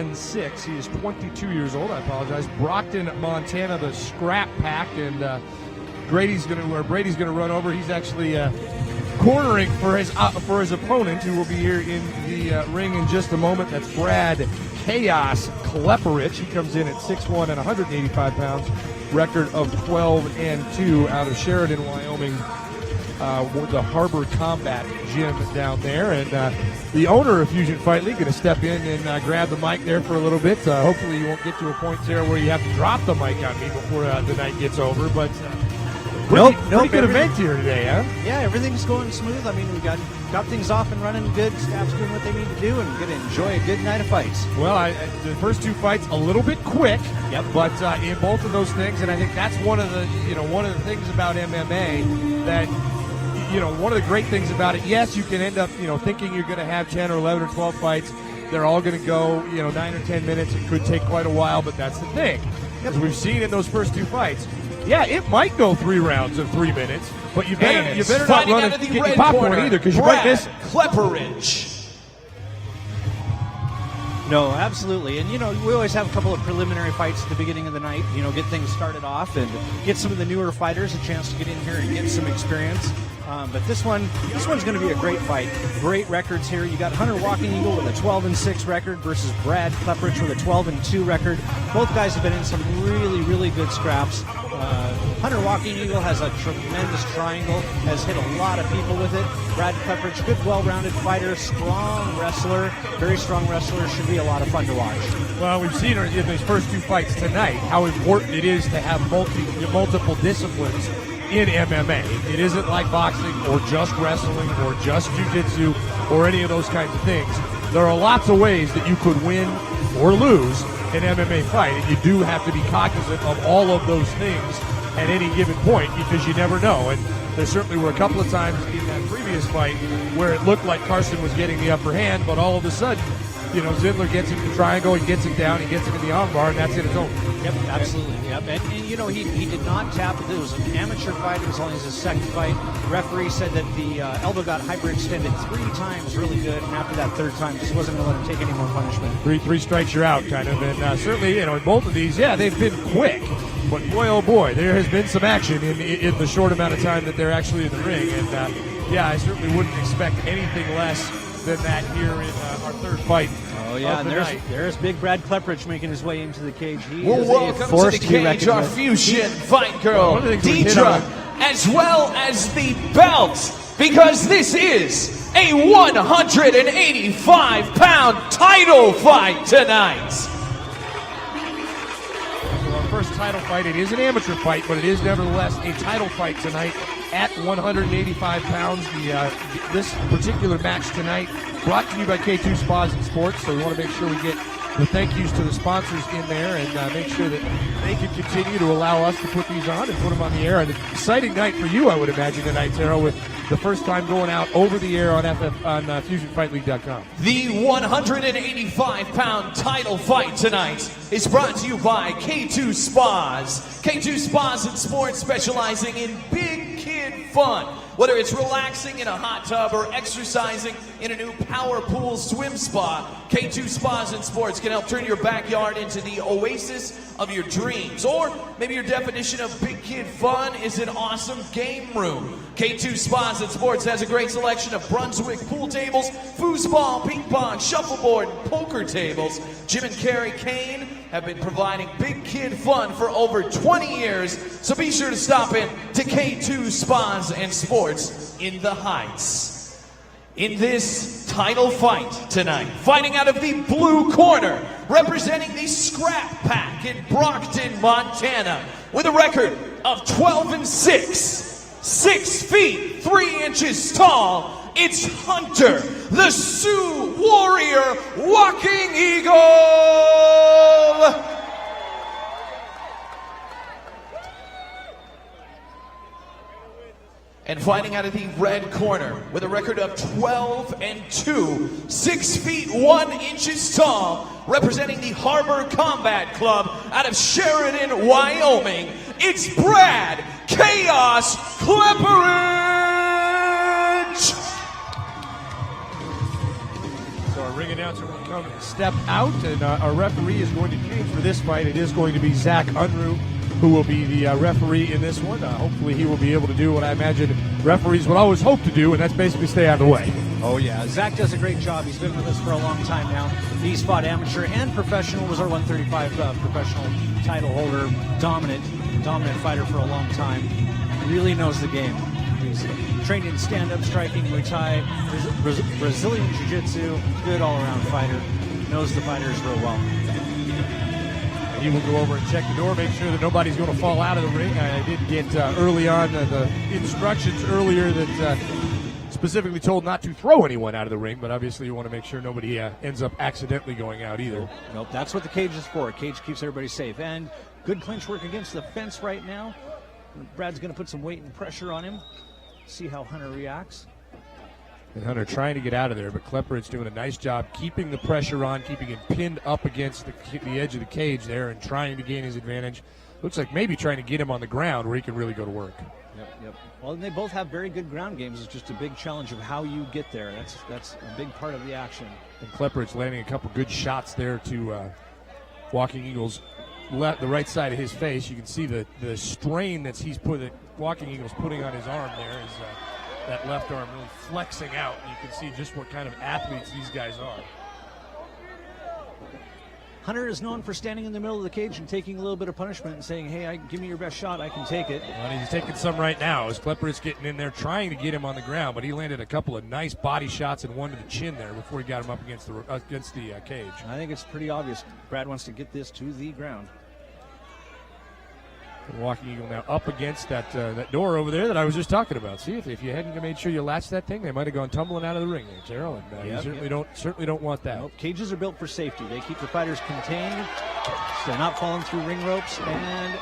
and 6. He is 22 years old. I apologize. Brockton, Montana, the scrap pack, and Brady's going to run over. He's actually cornering for his opponent, who will be here in the ring in just a moment. That's Brad Chaos Klepperich. He comes in at 6'1" and 185 pounds. Record of 12-2 out of Sheridan, Wyoming. The Harbor Combat Gym down there, and the owner of Fusion Fight League going to step in and grab the mic there for a little bit. Hopefully you won't get to a point, Sarah, where you have to drop the mic on me before the night gets over, but pretty good event here today, huh? Yeah, everything's going smooth. I mean, we got things off and running good, staff's doing what they need to do, and we're going to enjoy a good night of fights. Well, the first two fights a little bit quick, yep. But in both of those things, and I think that's one of the things about MMA that, one of the great things about it, yes, you can end up, thinking you're going to have 10 or 11 or 12 fights. They're all going to go, 9 or 10 minutes. It could take quite a while, but that's the thing. As we've seen in those first two fights, yeah, it might go 3 rounds of 3 minutes, but you better not run and get your popcorn either, because you might miss Klepperich. No, absolutely. And, we always have a couple of preliminary fights at the beginning of the night, get things started off and get some of the newer fighters a chance to get in here and get some experience. But this one's going to be a great fight. Great records here. You got Hunter Walking Eagle with a 12-6 record versus Brad Klepperich with a 12-2 record. Both guys have been in some really, really good scraps. Hunter Walking Eagle has a tremendous triangle, has hit a lot of people with it. Brad Klepperich, good, well-rounded fighter, strong wrestler, very strong wrestler. Should be a lot of fun to watch. Well, we've seen in these first two fights tonight how important it is to have multiple disciplines in MMA. It isn't like boxing or just wrestling or just jiu-jitsu or any of those kinds of things. There are lots of ways that you could win or lose an MMA fight, and you do have to be cognizant of all of those things at any given point, because you never know. And there certainly were a couple of times in that previous fight where it looked like Carson was getting the upper hand, but all of a sudden, Zindler gets him in the triangle, he gets him down, he gets him in the armbar, and that's it, it's over. Yep, absolutely. Yep. And he did not tap. It was an amateur fight. It was only his second fight. The referee said that the elbow got hyperextended 3 times really good, and after that third time, just wasn't going to let him take any more punishment. Three strikes, you're out, kind of. And certainly, in both of these, yeah, they've been quick. But boy, oh boy, there has been some action in the short amount of time that they're actually in the ring. And yeah, I certainly wouldn't expect anything less than that here in our third fight. Oh yeah, and there's big Brad Klepperich making his way into the cage. Welcome to the cage, our Fusion Fight Girl, Deidre, as well as the belt, because this is a 185-pound title fight tonight. Our first title fight, it is an amateur fight, but it is nevertheless a title fight tonight at 185 pounds. This particular match tonight brought to you by K2 Spas and Sports, so we want to make sure we get the thank yous to the sponsors in there and make sure that they can continue to allow us to put these on and put them on the air. An exciting night for you, I would imagine, tonight, Tara, with the first time going out over the air on FusionFightLeague.com. The 185-pound title fight tonight is brought to you by K2 Spas. K2 Spas and Sports, specializing in big kid fun. Whether it's relaxing in a hot tub or exercising in a new power pool swim spa, K2 Spas and Sports can help turn your backyard into the oasis of your dreams. Or maybe your definition of big kid fun is an awesome game room. K2 Spas and Sports has a great selection of Brunswick pool tables, foosball, ping pong, shuffleboard, and poker tables. Jim and Carrie Kane have been providing big kid fun for over 20 years, so be sure to stop in to K2 Spas and Sports in the Heights. In this title fight tonight, fighting out of the blue corner, representing the Scrap Pack in Brockton, Montana, with a record of 12-6, 6 feet 3 inches tall, it's Hunter, the Sioux Warrior, Walking Eagle! And fighting out of the red corner with a record of 12-2, 6 feet 1 inches tall, representing the Harbor Combat Club out of Sheridan, Wyoming, it's Brad Chaos Klepperich! So our ring announcer will come step out, and our referee is going to change for this fight. It is going to be Zach Unruh who will be the referee in this one. Hopefully he will be able to do what I imagine referees would always hope to do, and that's basically stay out of the way. Oh, yeah. Zach does a great job. He's been with us for a long time now. He's fought amateur and professional, was our 135 professional title holder, dominant fighter for a long time. Really knows the game. He's trained in stand-up striking, Muay Thai, Brazilian Jiu-Jitsu, good all-around fighter. Knows the fighters real well. He will go over and check the door, make sure that nobody's going to fall out of the ring. I did get early on the instructions earlier that specifically told not to throw anyone out of the ring, but obviously you want to make sure nobody ends up accidentally going out either. Nope, that's what the cage is for. A cage keeps everybody safe. And good clinch work against the fence right now. Brad's going to put some weight and pressure on him. See how Hunter reacts. And Hunter trying to get out of there, but Klepperich doing a nice job keeping the pressure on, keeping him pinned up against the edge of the cage there and trying to gain his advantage. Looks like maybe trying to get him on the ground where he can really go to work. Yep. Well, and they both have very good ground games. It's just a big challenge of how you get there. That's a big part of the action. And Klepperich landing a couple good shots there to Walking Eagle's the right side of his face. You can see the strain that Walking Eagle's putting on his arm there is that left arm really flexing out. You can see just what kind of athletes these guys are. Hunter is known for standing in the middle of the cage and taking a little bit of punishment and saying, hey, give me your best shot, I can take it. Well, he's taking some right now as Klepperich getting in there trying to get him on the ground, but he landed a couple of nice body shots and one to the chin there before he got him up against the cage. I think it's pretty obvious Brad wants to get this to the ground. And Walking Eagle now up against that door over there that I was just talking about. See, if you hadn't made sure you latched that thing, they might have gone tumbling out of the ring there, Terrell. And you certainly don't want that. Nope. Cages are built for safety. They keep the fighters contained, so they're not falling through ring ropes. And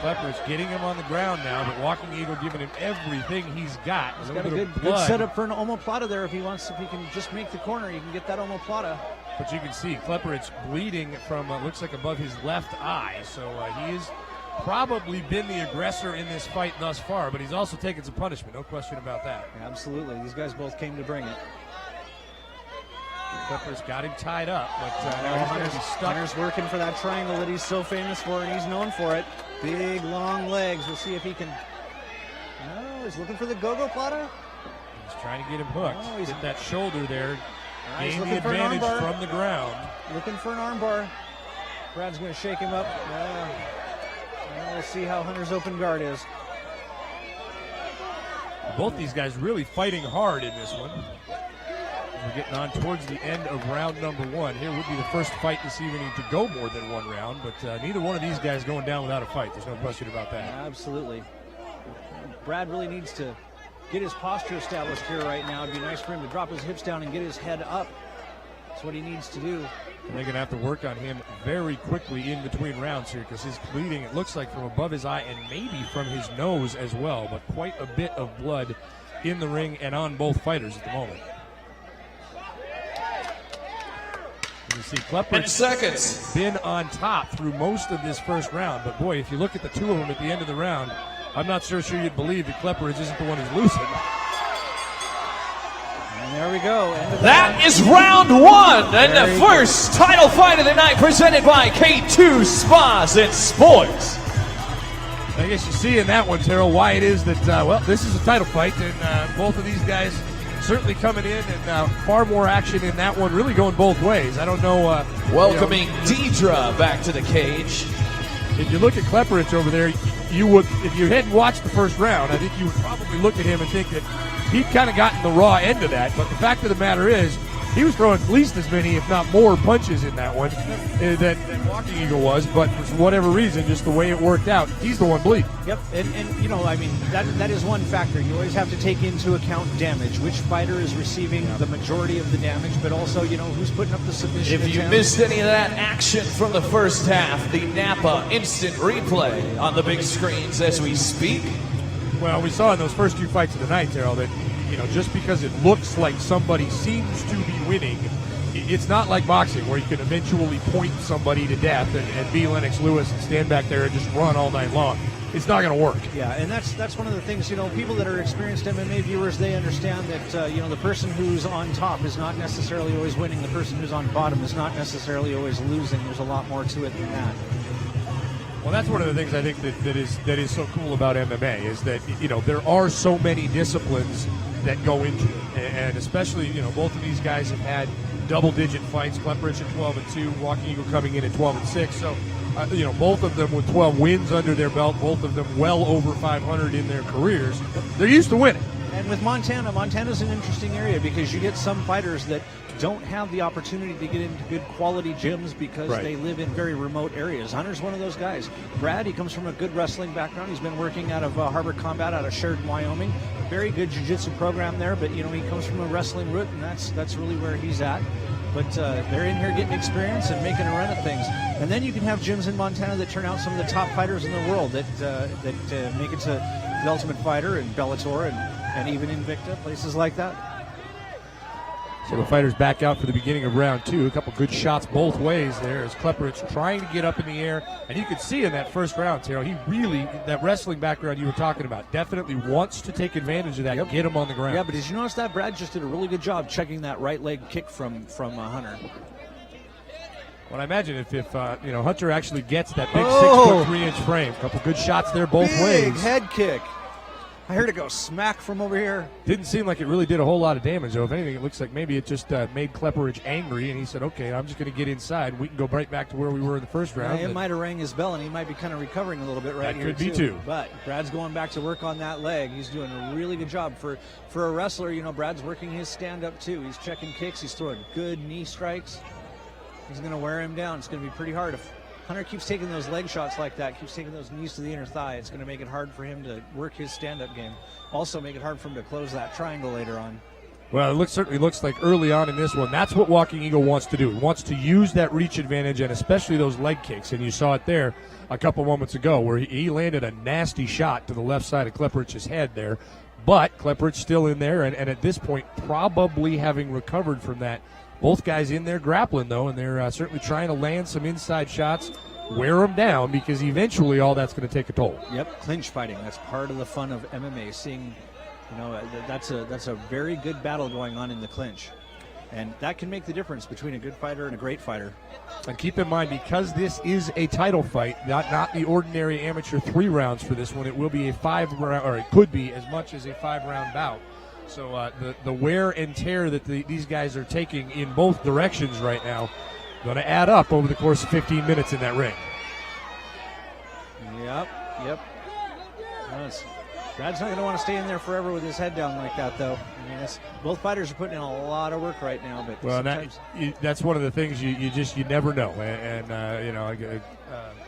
Klepperich getting him on the ground now, but Walking Eagle giving him everything he's got. He's got a good setup for an omoplata there. If he can just make the corner, he can get that omoplata. But you can see Klepperich bleeding from looks like above his left eye, so he is probably been the aggressor in this fight thus far, but he's also taken some punishment, no question about that. Absolutely. These guys both came to bring it. Klepperich got him tied up, but now he's going to be stuck. Hunter's working for that triangle that he's so famous for, and he's known for it. Big, long legs. We'll see if he can... No, he's looking for the go-go plata. He's trying to get him hooked. Oh, he's get that shoulder there. Gain the advantage from the ground. Looking for an armbar. Brad's going to shake him up. We'll see how Hunter's open guard is. Both these guys really fighting hard in this one. We're getting on towards the end of round number one. Here would be the first fight this evening to go more than one round, but neither one of these guys going down without a fight. There's no question about that. Absolutely. Brad really needs to get his posture established here right now. It'd be nice for him to drop his hips down and get his head up. That's what he needs to do. And they're going to have to work on him very quickly in between rounds here because his bleeding, it looks like from above his eye and maybe from his nose as well, but quite a bit of blood in the ring and on both fighters at the moment. You see Klepperich been on top through most of this first round, but boy, if you look at the two of them at the end of the round, I'm not sure you'd believe that Klepperich isn't the one who's losing. And there we go. That is round one and the first title fight of the night presented by K2 Spas and Sports. I guess you see in that one, Terrell, why it is that, this is a title fight, and both of these guys certainly coming in, and far more action in that one, really going both ways. I don't know. Welcoming Deidre back to the cage. If you look at Klepperich over there, you would, if you hadn't watched the first round, I think you would probably look at him and think that he'd kind of gotten the raw end of that. But the fact of the matter is, he was throwing at least as many, if not more, punches in that one than Walking Eagle was. But for whatever reason, just the way it worked out, he's the one bleeding. Yep, and you know, I mean, that is one factor. You always have to take into account damage. Which fighter is receiving the majority of the damage, but also, you know, who's putting up the submission If you missed any of that action from the first half, the Napa instant replay on the big screens as we speak. Well, we saw in those first two fights of the night, Terrell, that, you know, just because it looks like somebody seems to be winning, it's not like boxing where you can eventually point somebody to death and be Lennox Lewis and stand back there and just run all night long. it's not going to work. Yeah, and that's one of the things, people that are experienced MMA viewers, they understand that, the person who's on top is not necessarily always winning. The person who's on bottom is not necessarily always losing. There's a lot more to it than that. Well, that's one of the things I think that is so cool about MMA is that, there are so many disciplines that go into it. And especially, both of these guys have had double-digit fights. Klepperich at 12-2, Walking Eagle coming in at 12-6. So, both of them with 12 wins under their belt, both of them well over 500 in their careers. They're used to winning. And with Montana's an interesting area because you get some fighters that don't have the opportunity to get into good quality gyms because they live in very remote areas. Hunter's one of those guys. Brad, he comes from a good wrestling background. He's been working out of Harbor Combat out of Sheridan, Wyoming. Very good jiu-jitsu program there, but he comes from a wrestling root, and that's really where he's at. But they're in here getting experience and making a run at things. And then you can have gyms in Montana that turn out some of the top fighters in the world that make it to the Ultimate Fighter and Bellator and even Invicta, places like that. So the fighters back out for the beginning of round 2. A couple good shots both ways there as Klepperich trying to get up in the air. And you could see in that first round, Terrell, he really, that wrestling background you were talking about, definitely wants to take advantage of that and get him on the ground. Yeah, but did you notice that? Brad just did a really good job checking that right leg kick from Hunter. Well, I imagine if Hunter actually gets that big 6'3" frame, a couple good shots there both ways. Big head kick. I heard it go smack from over here. Didn't seem like it really did a whole lot of damage, though. If anything, it looks like maybe it just made Klepperich angry, and he said, okay, I'm just going to get inside. We can go right back to where we were in the first round. It might have rang his bell, and he might be kind of recovering a little bit right here, That could be, too. But Brad's going back to work on that leg. He's doing a really good job. For a wrestler, Brad's working his stand-up, too. He's checking kicks. He's throwing good knee strikes. He's going to wear him down. It's going to be pretty hard. If Hunter keeps taking those leg shots like that, keeps taking those knees to the inner thigh, it's going to make it hard for him to work his stand-up game. Also make it hard for him to close that triangle later on. Well, it certainly looks like early on in this one, that's what Walking Eagle wants to do. He wants to use that reach advantage and especially those leg kicks. And you saw it there a couple moments ago where he landed a nasty shot to the left side of Klepperich's head there. But Klepperich still in there, and at this point probably having recovered from that. Both guys in there grappling, though, and they're certainly trying to land some inside shots, wear them down, because eventually all that's going to take a toll. Yep, clinch fighting. That's part of the fun of MMA. Seeing, that's a very good battle going on in the clinch. And that can make the difference between a good fighter and a great fighter. And keep in mind, because this is a title fight, not the ordinary amateur 3 rounds for this one, it will be a 5-round, or it could be as much as a 5-round bout. So the wear and tear that these guys are taking in both directions right now going to add up over the course of 15 minutes in that ring. Yep. Brad's not going to want to stay in there forever with his head down like that, though. I mean, both fighters are putting in a lot of work right now. But that's one of the things you never know. And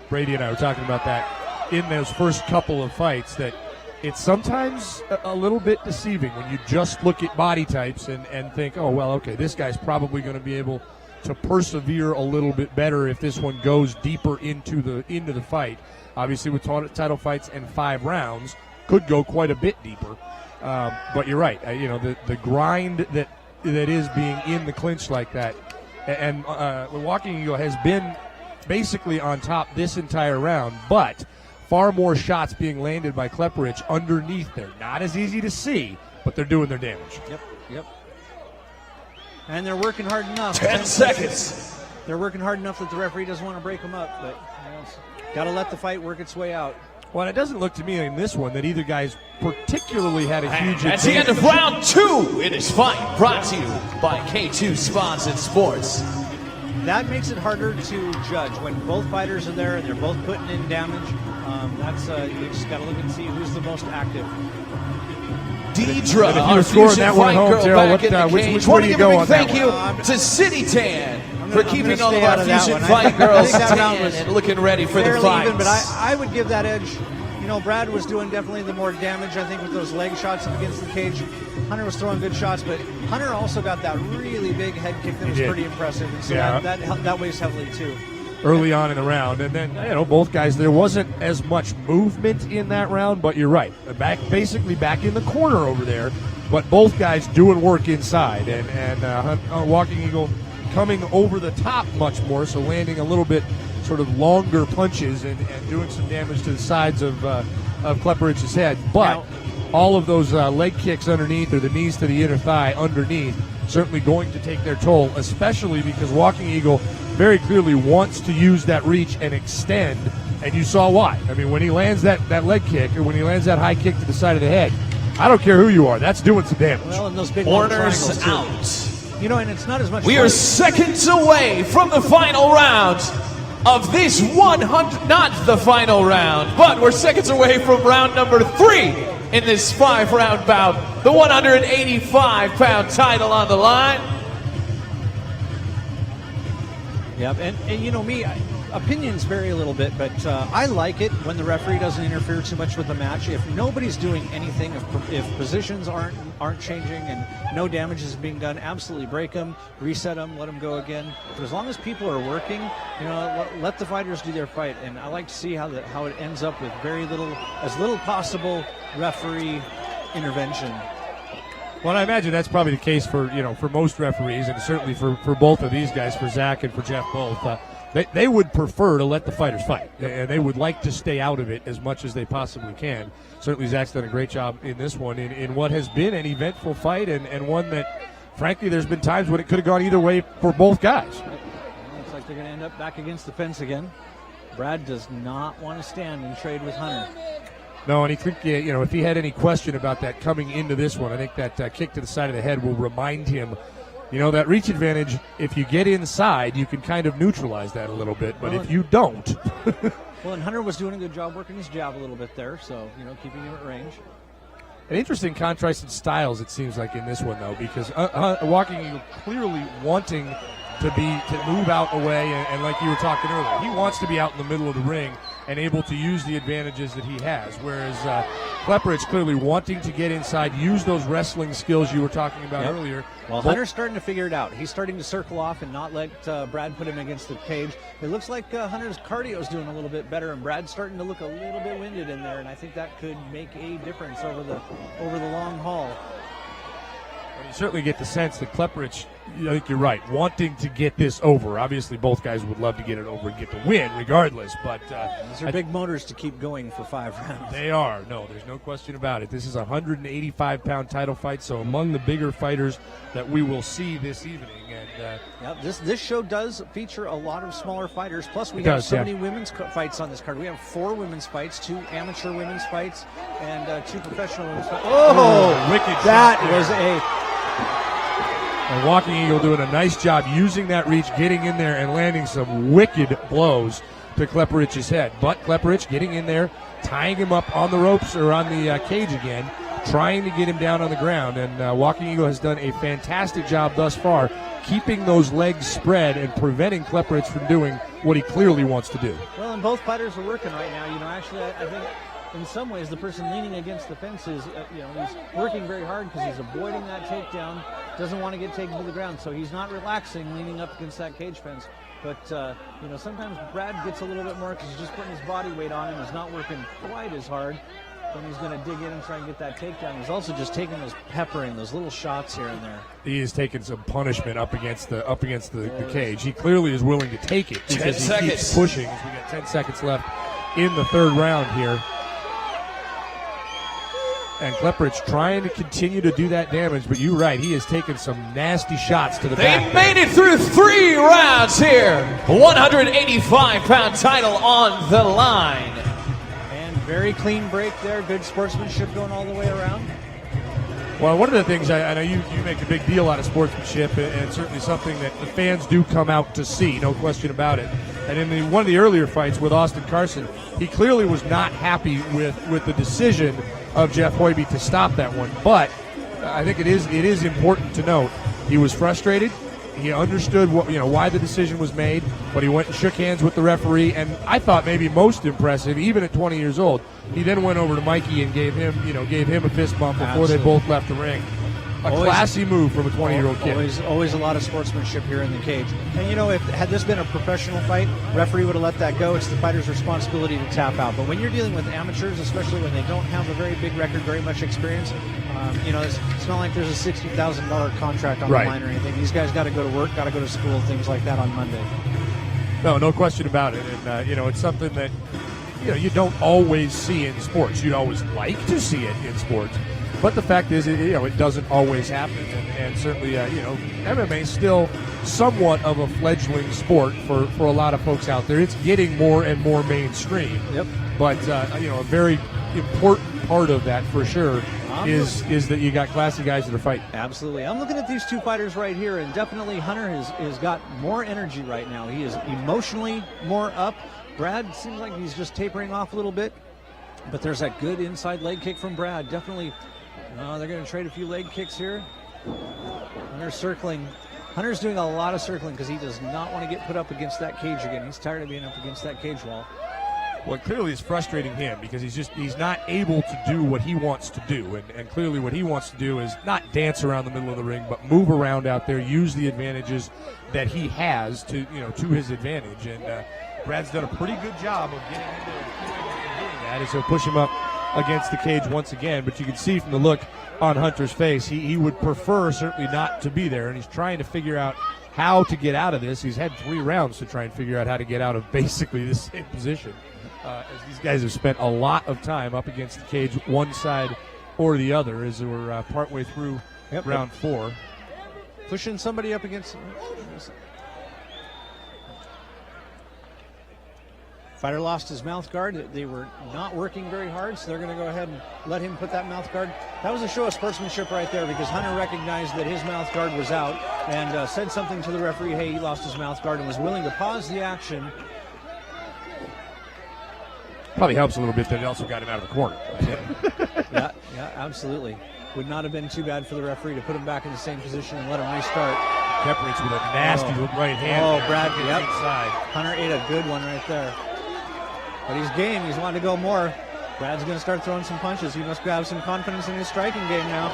Brady and I were talking about that in those first couple of fights, that it's sometimes a little bit deceiving when you just look at body types and think, oh, well, okay, this guy's probably going to be able to persevere a little bit better if this one goes deeper into the fight. Obviously, with title fights and 5 rounds, could go quite a bit deeper. But you're right. The grind that is being in the clinch like that, and Walking Eagle has been basically on top this entire round, but far more shots being landed by Klepperich underneath there. Not as easy to see, but they're doing their damage. Yep. And they're working hard enough. 10 seconds. They're working hard enough that the referee doesn't want to break them up, but got to let the fight work its way out. Well, it doesn't look to me in this one that either guy's particularly had a huge advantage. That's the end of round 2 in this fight, brought to you by K2 Spas and Sports. That makes it harder to judge when both fighters are there and they're both putting in damage. You just got to look and see who's the most active. Deidre, our fusion fight girl, back in the cage. Want to give a big thank you to City Tan for keeping all of our fusion fight girls tan and looking ready for the fight. But I would give that edge. Brad was doing definitely the more damage, I think, with those leg shots up against the cage. Hunter was throwing good shots, but Hunter also got that really big head kick that was pretty impressive. And so that weighs heavily, too. Early on in the round, and then both guys, there wasn't as much movement in that round, but you're right, basically back in the corner over there, but both guys doing work inside, and Walking Eagle coming over the top much more, so landing a little bit sort of longer punches and doing some damage to the sides of Klepperich's head. But all of those leg kicks underneath, or the knees to the inner thigh underneath, certainly going to take their toll, especially because Walking Eagle very clearly wants to use that reach and extend, and you saw why. I mean, when he lands that leg kick, or when he lands that high kick to the side of the head, I don't care who you are, that's doing some damage. Well, and those big Corners out. You know, and it's not as much. We are seconds away from the final round of this 100, not the final round, but we're seconds away from round number 3 in this 5-round bout. The 185-pound title on the line. Yep, and you know me, opinions vary a little bit, but I like it when the referee doesn't interfere too much with the match. If nobody's doing anything, if positions aren't changing and no damage is being done, absolutely break them, reset them, let them go again. But as long as people are working, you know, let the fighters do their fight. And I like to see how it ends up with as little possible referee intervention. Well, I imagine that's probably the case for most referees, and certainly for both of these guys, for Zach and for Jeff both. They would prefer to let the fighters fight, and they would like to stay out of it as much as they possibly can. Certainly Zach's done a great job in this one, in what has been an eventful fight, and one that, frankly, there's been times when it could have gone either way for both guys. Looks like they're going to end up back against the fence again. Brad does not want to stand and trade with Hunter. No, and I think, if he had any question about that coming into this one, I think that kick to the side of the head will remind him, that reach advantage, if you get inside, you can kind of neutralize that a little bit, but if you don't. Well, and Hunter was doing a good job working his jab a little bit there, so, keeping him at range. An interesting contrast in styles, it seems like, in this one, though, because Walking Eagle clearly wanting to move out away, and like you were talking earlier, he wants to be out in the middle of the ring and able to use the advantages that he has, whereas Klepperich clearly wanting to get inside, use those wrestling skills you were talking about earlier. Well, Hunter's starting to figure it out. He's starting to circle off and not let Brad put him against the cage. It looks like Hunter's cardio is doing a little bit better, and Brad's starting to look a little bit winded in there, and I think that could make a difference over the long haul. Well, you certainly get the sense that Klepperich, I think you're right, wanting to get this over. Obviously, both guys would love to get it over and get the win regardless, but these are big motors to keep going for 5 rounds. They are. No, there's no question about it. This is a 185-pound title fight, so among the bigger fighters that we will see this evening. And this show does feature a lot of smaller fighters. Plus, we have so many women's fights on this card. We have 4 women's fights, 2 amateur women's fights, and 2 professional women's fights. Oh, wicked! That was And Walking Eagle doing a nice job using that reach, getting in there and landing some wicked blows to Klepperich's head. But Klepperich getting in there, tying him up on the ropes or on the cage again, trying to get him down on the ground. And Walking Eagle has done a fantastic job thus far, keeping those legs spread and preventing Klepperich from doing what he clearly wants to do. Well, and both fighters are working right now. Actually, I think in some ways the person leaning against the fence is, he's working very hard because he's avoiding that takedown, doesn't want to get taken to the ground, so he's not relaxing leaning up against that cage fence. But, sometimes Brad gets a little bit more because he's just putting his body weight on him. He's not working quite as hard. Then he's going to dig in and try and get that takedown. He's also just taking those those little shots here and there. He is taking some punishment up against the cage. He clearly is willing to take it because he keeps pushing. We got 10 seconds left in the 3rd round here. And Klepperich trying to continue to do that damage, but you're right, he has taken some nasty shots to the back. They made it through 3 rounds here. 185-pound title on the line. And very clean break there, good sportsmanship going all the way around. Well, one of the things, I know you make a big deal out of sportsmanship, and certainly something that the fans do come out to see, no question about it. And in one of the earlier fights with Austin Carson, he clearly was not happy with the decision of Jeff Hoiby to stop that one. But I think it is important to note he was frustrated. He understood why the decision was made, but he went and shook hands with the referee. And I thought maybe most impressive, even at 20 years old, he then went over to Mikey and gave him a fist bump before they both left the ring. Classy move from a 20-year-old kid. Always a lot of sportsmanship here in the cage. And had this been a professional fight, referee would have let that go. It's the fighter's responsibility to tap out. But when you're dealing with amateurs, especially when they don't have a very big record, very much experience, it's not like there's a $60,000 contract on the line or anything. These guys got to go to work, got to go to school, things like that on Monday. No question about it. And, it's something that, you don't always see in sports. You'd always like to see it in sports. But the fact is, it doesn't always happen. And certainly, MMA is still somewhat of a fledgling sport for a lot of folks out there. It's getting more and more mainstream. Yep. But, a very important part of that for sure is that you got classy guys that are fighting. Absolutely. I'm looking at these two fighters right here, and definitely Hunter has got more energy right now. He is emotionally more up. Brad seems like he's just tapering off a little bit, but there's that good inside leg kick from Brad. Definitely, they're going to trade a few leg kicks here. Hunter's circling. Hunter's doing a lot of circling because he does not want to get put up against that cage again. He's tired of being up against that cage wall. Well, clearly it's frustrating him because he's not able to do what he wants to do. And clearly what he wants to do is not dance around the middle of the ring, but move around out there, use the advantages that he has to his advantage. And Brad's done a pretty good job of getting into doing that, as he'll push him up against the cage once again. But you can see from the look on Hunter's face, he would prefer certainly not to be there, and he's trying to figure out how to get out of this. He's had 3 rounds to try and figure out how to get out of basically the same position. As these guys have spent a lot of time up against the cage, one side or the other, as we're partway through round 4. Pushing somebody up against... Fighter lost his mouth guard. They were not working very hard, so they're going to go ahead and let him put that mouth guard. That was a show of sportsmanship right there, because Hunter recognized that his mouth guard was out and said something to the referee, hey, he lost his mouth guard, and was willing to pause the action. Probably helps a little bit that it also got him out of the corner. Yeah, absolutely. Would not have been too bad for the referee to put him back in the same position and let him restart. Klepperich with a nasty right hand. Oh, Brad, inside. Hunter ate a good one right there. But he's game. He's wanting to go more. Brad's going to start throwing some punches. He must have some confidence in his striking game now.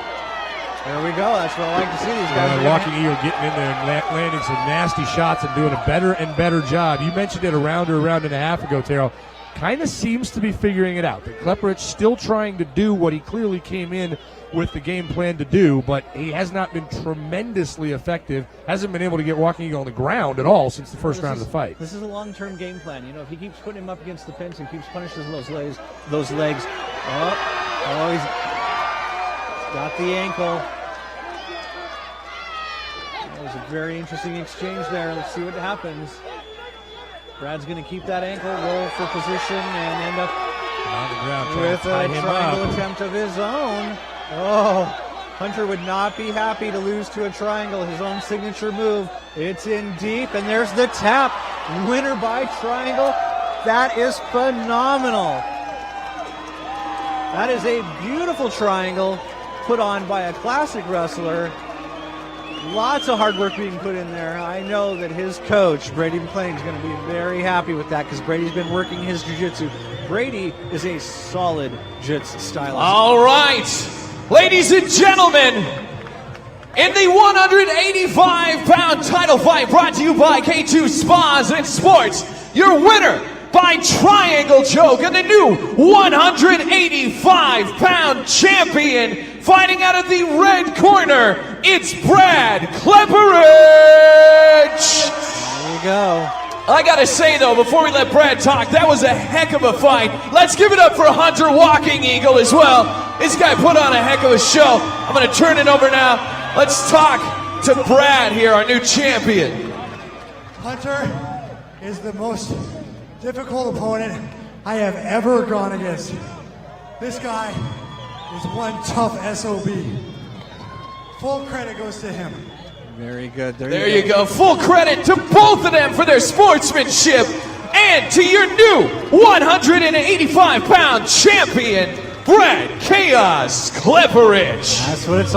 There we go. That's what I like to see. These guys. Walking Eagle getting in there and landing some nasty shots and doing a better and better job. You mentioned it a round or a round and a half ago, Terrell. Kind of seems to be figuring it out. That Klepperich still trying to do what he clearly came in with the game plan to do, but he has not been tremendously effective. Hasn't been able to get Walking Eagle on the ground at all since the first round of the fight. This is a long-term game plan. If he keeps putting him up against the fence and keeps punishing those legs. Oh, he's got the ankle. That was a very interesting exchange there. Let's see what happens. Brad's going to keep that ankle, roll for position, and end up on the ground with a triangle attempt of his own. Oh, Hunter would not be happy to lose to a triangle, his own signature move. It's in deep, and there's the tap. Winner by triangle. That is phenomenal. That is a beautiful triangle put on by a classic wrestler. Lots of hard work being put in there. I know that his coach, Brady McLean, is going to be very happy with that, because Brady's been working his jiu-jitsu. Brady is a solid jiu-jitsu stylist. All right. Ladies and gentlemen, in the 185-pound title fight brought to you by K2 Spas and Sports, your winner by triangle choke and the new 185-pound champion, fighting out of the red corner, it's Brad Klepperich. There you go. I gotta say though, before we let Brad talk, that was a heck of a fight. Let's give it up for Hunter Walking Eagle as well. This guy put on a heck of a show. I'm gonna turn it over now. Let's talk to Brad here, our new champion. Hunter is the most difficult opponent I have ever gone against. This guy is one tough SOB. Full credit goes to him. Very good. There you go. Full credit to both of them for their sportsmanship, and to your new 185-pound champion, Brad Chaos Klepperich. That's what it's